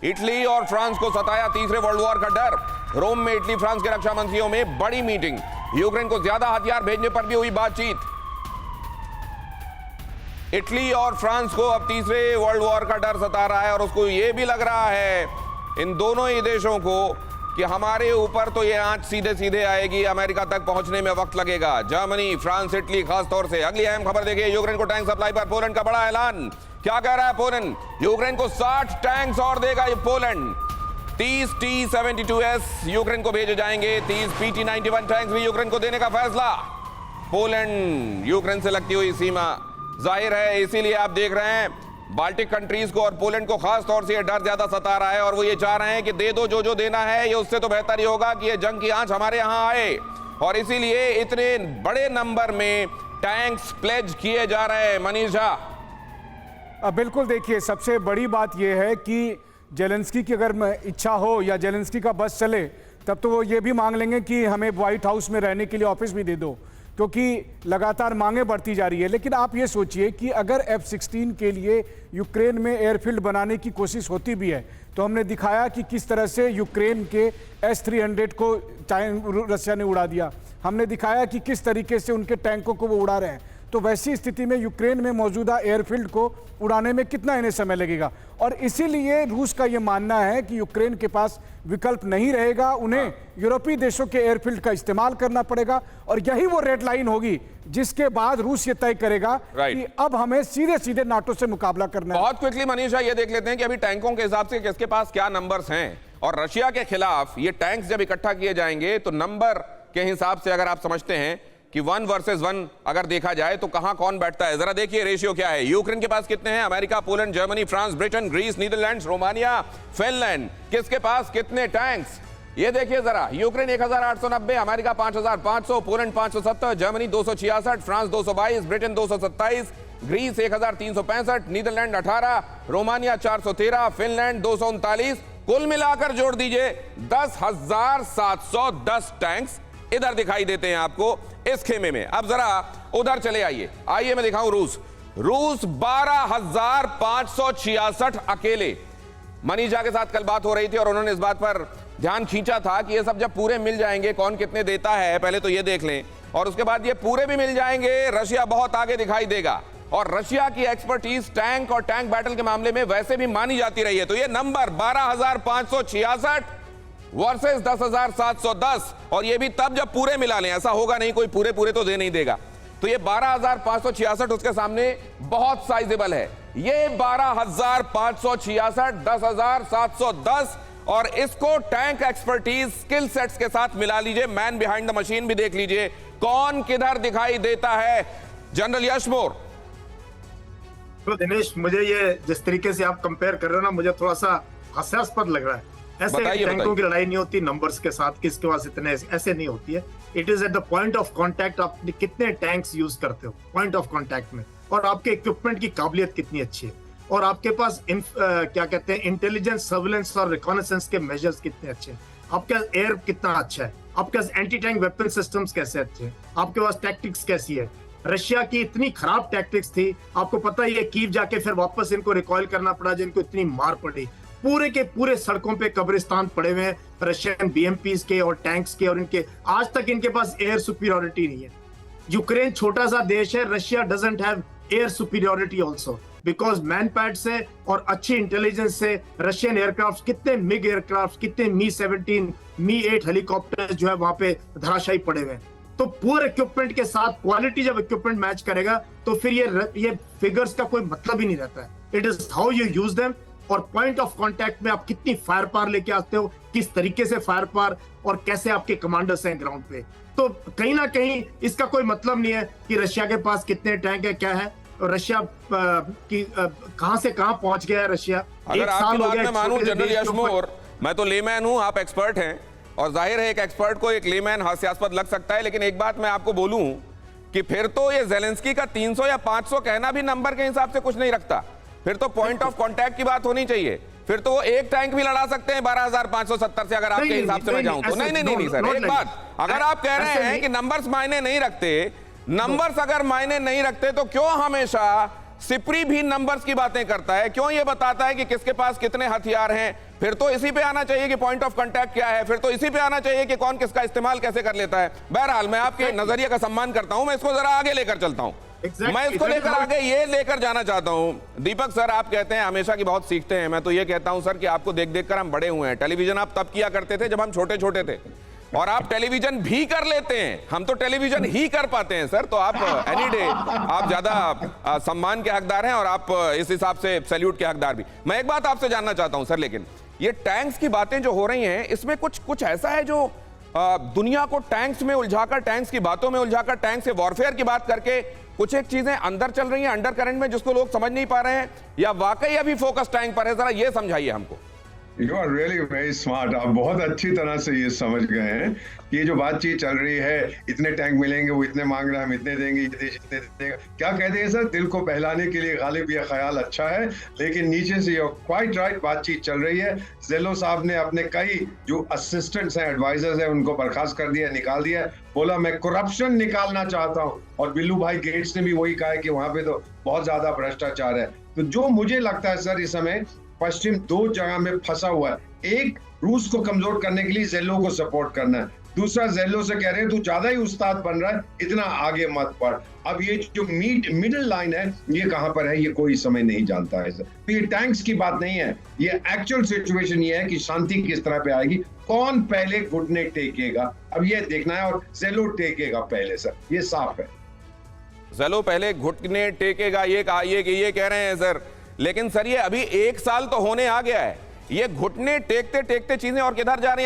Italy और France को सताया तीसरे वर्ल्ड वॉर का डर। रोम में इटली फ्रांस के रक्षा मंत्रियों में बड़ी मीटिंग। यूक्रेन को ज्यादा हथियार भेजने पर भी हुई बातचीत। इटली और फ्रांस को अब तीसरे वर्ल्ड वॉर का डर सता रहा है और उसको यह भी लग रहा है इन दोनों ही देशों को कि हमारे ऊपर तो ये आंच सीधे सीधे आएगी, अमेरिका तक पहुंचने में वक्त लगेगा। जर्मनी, फ्रांस, इटली खास तौर से। अगली अहम खबर देखिए, यूक्रेन को टैंक सप्लाई पर पोलैंड का बड़ा ऐलान। क्या कह रहा है पोलैंड? यूक्रेन को 60 टैंक्स और देगा ये पोलैंड। 30 T-72S यूक्रेन को भेजे जाएंगे। 30 PT-91 टैंक्स भी यूक्रेन को देने का फैसला। पोलैंड यूक्रेन से लगती हुई सीमा जाहिर है, इसीलिए आप देख रहे हैं बाल्टिक कंट्रीज को और पोलैंड को खास तौर से ये डर ज्यादा सता रहा है और वो ये चाह रहे हैं कि दे दो जो देना है, ये उससे तो बेहतर ही होगा कि ये जंग की आंच हमारे यहां आए। और इसीलिए इतने बड़े नंबर में टैंक्स प्लेज किए जा रहे हैं। मनीषा, बिल्कुल, देखिए सबसे बड़ी बात यह है कि जेलेंस्की की अगर इच्छा हो या जेलेंस्की का बस चले तब तो वो ये भी मांग लेंगे कि हमें व्हाइट हाउस में रहने के लिए ऑफिस भी दे दो, क्योंकि लगातार मांगे बढ़ती जा रही है। लेकिन आप ये सोचिए कि अगर F-16 के लिए यूक्रेन में एयरफील्ड बनाने की कोशिश होती भी है तो हमने दिखाया कि किस तरह से यूक्रेन के S-300 को रशिया ने उड़ा दिया। हमने दिखाया कि किस तरीके से उनके टैंकों को वो उड़ा रहे हैं। तो वैसी स्थिति में यूक्रेन में मौजूदा एयरफील्ड को उड़ाने में कितना इन्हें समय लगेगा। और इसीलिए रूस का ये मानना है कि यूक्रेन के पास विकल्प नहीं रहेगा, उन्हें यूरोपीय देशों के एयरफील्ड का इस्तेमाल करना पड़ेगा। और यही वो रेड लाइन होगी जिसके बाद रूस ये तय करेगा कि अब हमें सीधे सीधे नाटो से मुकाबला करना है। बहुत क्विकली मनीषा ये देख लेते हैं कि अभी टैंकों के हिसाब से किसके पास क्या नंबर्स हैं और रशिया के खिलाफ ये टैंक्स जब इकट्ठा किए जाएंगे तो नंबर के हिसाब से अगर आप समझते हैं कि 1 वर्सेस 1 अगर देखा जाए तो कहां कौन बैठता है, जरा देखिए रेशियो क्या है। यूक्रेन के पास कितने हैं? America, Poland, Germany, France, Britain, Greece, Netherlands, Romania, Finland. किसके पास कितने टैंक्स ये देखिए जरा। Ukraine 1890, America 5500, Poland 570, Germany 266, France 222, Britain 227, Greece 1365, Netherland 18, Romania 413, Finland 239। कुल मिलाकर जोड़ दीजिए 10,710 टैंक्स इधर दिखाई देते हैं आपको इस खेमे में। अब जरा उधर चले आइए मैं दिखाऊं रूस 12,566 अकेले। मनीषा के साथ कल बात हो रही थी और उन्होंने इस बात पर ध्यान खींचा था कि ये सब जब पूरे मिल जाएंगे, कौन कितने देता है पहले तो ये देख लें और उसके बाद ये पूरे भी मिल जाएंगे, रशिया बहुत आगे दिखाई देगा। और रशिया की एक्सपर्टीज टैंक और टैंक बैटल के मामले में वैसे भी मानी जाती रही है। तो ये नंबर 12,566 वर्सेस 10,710 और ये भी तब जब पूरे मिला लें, ऐसा होगा नहीं कोई पूरे तो दे नहीं देगा। तो ये 12,566 उसके सामने बहुत साइजेबल है। ये 12,566, 10,710 और इसको टैंक एक्सपर्टीज स्किल सेट्स के साथ मिला लीजिए, मैन बिहाइंड द मशीन भी देख लीजिए कौन किधर दिखाई देता है। जनरल यशमोर। तो दिनेश, मुझे ये जिस तरीके से आप कंपेयर कर रहे हो ना, मुझे थोड़ा सा हास्यास्पद लग रहा है। ऐसे टैंकों की लड़ाई नहीं होती नंबर्स के साथ, किसके पास इतने, ऐसे नहीं होती है। It is at the point of contact, आप कितने टैंक्स यूज करते हो पॉइंट ऑफ कांटेक्ट में, और आपके इक्विपमेंट की काबिलियत कितनी अच्छी है, और आपके पास क्या कहते हैं इंटेलिजेंस, सर्विलेंस और रिकॉनेसेंस के मेजर्स कितने अच्छे हैं, आपका एयर कितना अच्छा है, आपके पास एंटी टैंक वेपन सिस्टम्स कैसे अच्छे हैं, आपके पास टैक्टिक्स कैसी है। रशिया की इतनी खराब टैक्टिक्स थी, आपको पता ही है, कीव जाके फिर वापस इनको रिकॉइल करना पड़ा, जिनको इतनी मार पड़ी। पूरे के पूरे सड़कों पे कब्रिस्तान पड़े हुए हैं रशियन बीएमपीज के और टैंक्स के, और इनके आज तक इनके पास एयर सुपीरियरिटी नहीं है। यूक्रेन छोटा सा देश है, Russia doesn't have air superiority also because MANPAD से और अच्छी इंटेलिजेंस से रशियन एयरक्राफ्ट, कितने मिग एयरक्राफ्ट, कितने मी-17, मी-8 हेलीकॉप्टर जो है वहां पे धराशायी पड़े हुए हैं। तो पूरे इक्विपमेंट के साथ क्वालिटी जब इक्विपमेंट मैच करेगा तो फिर ये फिगर्स का कोई मतलब ही नहीं रहता है। It is how you use them, और पॉइंट ऑफ कांटेक्ट में आप कितनी फायर पावर लेके आते हो, किस तरीके से फायर पावर, और कैसे आपके कमांडर्स हैं ग्राउंड पे। तो कहीं ना कहीं इसका कोई मतलब नहीं है कि रशिया के पास कितने टैंक है, क्या है, और रशिया की कहां से कहां पहुंच गया है रशिया। अगर आपकी बात में मानूं जनरल यशमोर, मैं तो लेमैन हूं, आप एक्सपर्ट हैं और जाहिर है एक एक्सपर्ट को एक लेमैन हास्यास्पद लग सकता है, लेकिन एक बात मैं आपको बोलूं कि फिर तो ये जेलेंस्की का 300 या 500 कहना भी नंबर के हिसाब से कुछ नहीं रखता। फिर तो पॉइंट ऑफ कांटेक्ट की बात होनी चाहिए। फिर तो वो एक टैंक भी लड़ा सकते हैं 12,570 से, अगर आपके हिसाब से मैं जाऊं तो। नहीं सर, एक बात, अगर आप कह रहे हैं कि नंबर्स मायने नहीं रखते, नंबर्स अगर मायने नहीं रखते तो क्यों हमेशा सिप्री भी नंबर्स की बातें करता है, क्यों ये बताता है कि किसके पास कितने हथियार हैं, फिर तो इसी पे आना चाहिए कि पॉइंट ऑफ कांटेक्ट क्या है, फिर तो इसी पे आना चाहिए कि कौन किसका इस्तेमाल कैसे कर लेता है। बहरहाल मैं आपके नजरिए का सम्मान करता हूं, मैं इसको जरा आगे लेकर चलता हूं। मैं इसको लेकर आगे ये लेकर जाना चाहता हूं। दीपक सर, आप कहते हैं हमेशा की बहुत सीखते हैं, मैं तो ये कहता हूं सर कि आपको देख देख कर हम बड़े हुए हैं। टेलीविजन आप तब किया करते थे जब हम छोटे छोटे थे, और आप टेलीविजन भी कर लेते हैं, हम तो टेलीविजन ही कर पाते हैं सर। तो आप एनी डे आप ज्यादा सम्मान के हकदार हैं, और आप इस हिसाब से सैल्यूट के हकदार भी। मैं एक बात आपसे जानना चाहता हूं सर, लेकिन ये टैंक्स की बातें जो हो रही हैं, इसमें कुछ ऐसा है जो दुनिया को टैंक्स में उलझाकर, टैंक्स की बातों में उलझाकर, टैंक से वॉरफेयर की बात करके कुछ एक चीजें अंदर चल रही हैं अंडर करंट में, जिसको लोग समझ नहीं पा रहे हैं, या वाकई अभी फोकस टैंक पर है? जरा ये समझाइए हमको। You are really very smart. आप बहुत अच्छी तरह से ये समझ गए हैं कि ये जो बातचीत चल रही है, इतने टैंक मिलेंगे, वो इतने मांग रहे हैं, हम इतने देंगे, ये देश इतने देंगे, क्या कहते हैं सर, दिल को बहलाने के लिए गालिब ये ख्याल अच्छा है, लेकिन नीचे से क्वाइट राइट बातचीत चल रही है। जेलो साहब ने अपने कई जो असिस्टेंट्स हैं, एडवाइजर्स हैं, उनको बर्खास्त कर दिया, निकाल दिया, बोला मैं करप्शन निकालना चाहता हूँ। और बिल्लू भाई गेट्स ने भी वही कहा है कि वहां पे तो बहुत ज्यादा भ्रष्टाचार है। तो जो मुझे लगता है सर, इस समय पश्चिम दो जगह में फंसा हुआ है। एक, रूस को कमजोर करने के लिए जेलो को सपोर्ट करना है। दूसरा, जेलो से कह रहे हैं तू ज्यादा ही उस्ताद बन रहा है, इतना आगे मत बढ़। अब ये जो मिडिल लाइन है, ये कहां पर है, ये कोई समय नहीं जानता है सर। तो ये टैंक्स की बात नहीं है, ये एक्चुअल सिचुएशन ये है कि शांति किस तरह पे आएगी, कौन पहले घुटने टेकेगा, अब ये देखना है। और जेलो टेकेगा पहले सर, ये साफ है। जेलो पहले घुटने टेकेगा, ये कह रहे हैं सर। लेकिन सर, ये अभी 1 साल तो होने आ गया है, ये घुटने टेकते टेकते चीजें और किधर जा रही हैं?